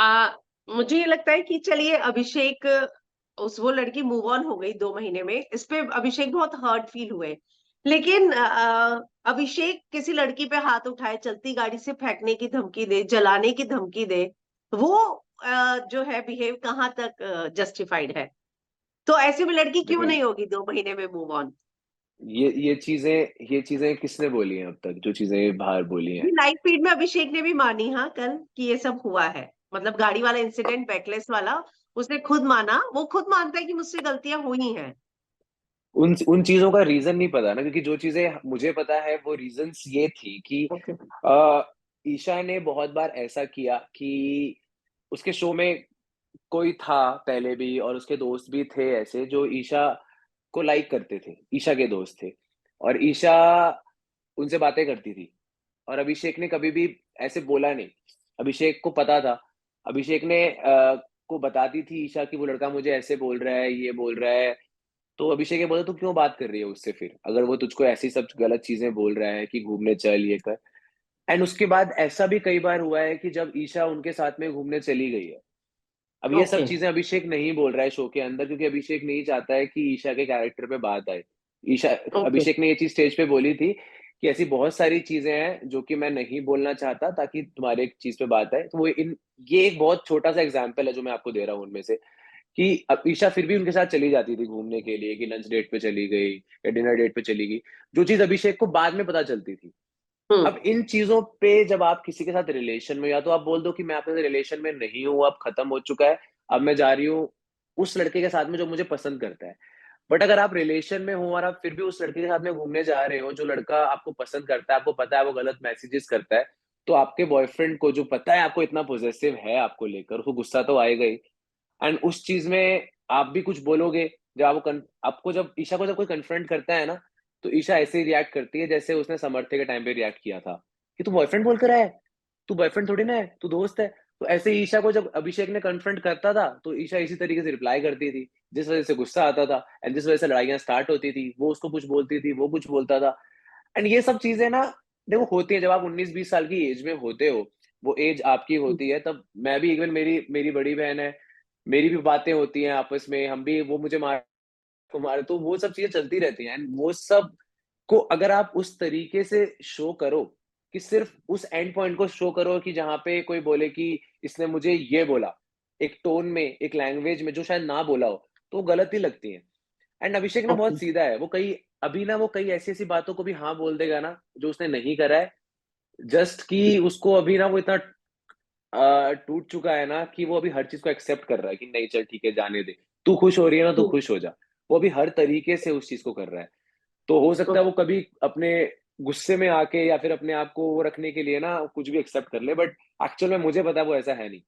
आ, मुझे ये लगता है कि चलिए अभिषेक उस वो लड़की मूव ऑन हो गई 2 महीने में, इस पे अभिषेक बहुत हर्ट फील हुए। लेकिन अभिषेक किसी लड़की पे हाथ उठाए, चलती गाड़ी से फेंकने की धमकी दे, जलाने की धमकी दे, वो जो है बिहेव कहाँ तक जस्टिफाइड है? तो ऐसी में लड़की क्यों देखिए, नहीं होगी 2 महीने में मूव ऑन? ये चीजें किसने बोली हैं अब तक, जो चीजें बाहर बोली हैं? ये लाइव फीड में अभिषेक ने भी मानी, हाँ, कल कि ये सब हुआ है। मतलब गाड़ी वाला इंसिडेंट, बैकलेस वाला, उसने खुद माना, वो खुद मानता है कि मुझसे गलतियां हुई हैं। उन उन चीजों का रीजन नहीं पता ना, क्योंकि जो चीजें मुझे पता है वो रीजंस ये थी कि ओके। अ, ईशा ने बहुत बार ऐसा किया कि उसके शो में कोई था पहले भी, और उसके दोस्त भी थे ऐसे जो ईशा को लाइक करते थे, ईशा के दोस्त थे, और ईशा उनसे बातें करती थी, और अभिषेक ने कभी भी ऐसे बोला नहीं। अभिषेक को पता था, अभिषेक ने को बताती थी ईशा कि वो लड़का मुझे ऐसे बोल रहा है, ये बोल रहा है। तो अभिषेक ये बोला, तू क्यों बात कर रही है उससे फिर, अगर वो तुझको ऐसी सब गलत चीजें बोल रहा है कि घूमने चल, ये कर। एंड उसके बाद ऐसा भी कई बार हुआ है कि जब ईशा उनके साथ में घूमने चली गई है। अब ये सब ओके। चीजें अभिषेक नहीं बोल रहा है शो के अंदर, क्योंकि अभिषेक नहीं चाहता है कि ईशा के कैरेक्टर पे बात आए। ईशा ओके। अभिषेक ने ये चीज स्टेज पे बोली थी कि ऐसी बहुत सारी चीजें हैं जो कि मैं नहीं बोलना चाहता, ताकि तुम्हारे एक चीज पे बात आए। तो वो इन ये एक बहुत छोटा सा एग्जाम्पल है जो मैं आपको दे रहा हूँ उनमें से, कि अब ईशा फिर भी उनके साथ चली जाती थी घूमने के लिए, कि लंच डेट पे चली गई या डिनर डेट पे चली गई, जो चीज अभिषेक को बाद में पता चलती थी। हम्म। अब इन चीजों पे जब आप किसी के साथ रिलेशन में, या तो आप बोल दो कि मैं आपके साथ रिलेशन में नहीं हूँ, अब खत्म हो चुका है, अब मैं जा रही हूँ उस लड़के के साथ में जो मुझे पसंद करता है। बट अगर आप रिलेशन में हो और आप फिर भी उस लड़के के साथ में घूमने जा रहे हो जो लड़का आपको पसंद करता है, आपको पता है वो गलत मैसेजेस करता है, तो आपके बॉयफ्रेंड को, जो पता है आपको इतना पॉजिटिव है आपको लेकर, उसको गुस्सा तो आएगा ही। एंड उस चीज में आप भी कुछ बोलोगे। जब आपको जब ईशा को जब कोई कन्फ्रंट करता है ना, तो ईशा ऐसे ही रिएक्ट करती है जैसे उसने समर्थ्य के टाइम पे रिएक्ट किया था, कि तू बॉयफ्रेंड बोल कर आया है, तू बॉयफ्रेंड थोड़ी ना है, तू दोस्त है। तो ऐसे ही ईशा को जब अभिषेक ने कन्फ्रंट करता था, तो ईशा इसी तरीके से रिप्लाई करती थी, जिस वजह से गुस्सा आता था, एंड जिस वजह से लड़ाइयां स्टार्ट होती थी। वो उसको कुछ बोलती थी, वो कुछ बोलता था। एंड ये सब चीजें ना, देखो, होती है जब आप 19-20 साल की एज में होते हो। वो एज आपकी होती है तब। मैं भी, इवन मेरी मेरी बड़ी बहन है, मेरी भी बातें होती हैं आपस में, हम भी, वो मुझे मार को मारे, तो वो सब चीजें चलती रहती हैं। एंड वो सब को अगर आप उस तरीके से शो करो, कि सिर्फ उस एंड पॉइंट को शो करो, कि जहाँ पे कोई बोले कि इसने मुझे ये बोला, एक टोन में, एक लैंग्वेज में जो शायद ना बोला हो, तो वो गलत ही लगती है। एंड अभिषेक ना ओके। बहुत सीधा है, वो कई अभी ना वो कई ऐसी-ऐसी बातों को भी हाँ बोल देगा ना, जो उसने नहीं करा है, जस्ट कि उसको अभी ना वो इतना टूट चुका है ना, कि वो अभी हर चीज़ को एक्सेप्ट कर रहा है कि नहीं, चल ठीक है, जाने दे। तू खुश हो रही है ना, तू हम्म। खुश हो जा। वो अभी हर तरीके से उस चीज़ को कर रहा है। तो हो सकता है ओके। वो कभी अपने गुस्से में आके या फिर अपने आप को वो रखने के लिए ना कुछ भी एक्सेप्ट कर ले, बट एक्चुअल में मुझे पता है वो ऐसा है नहीं।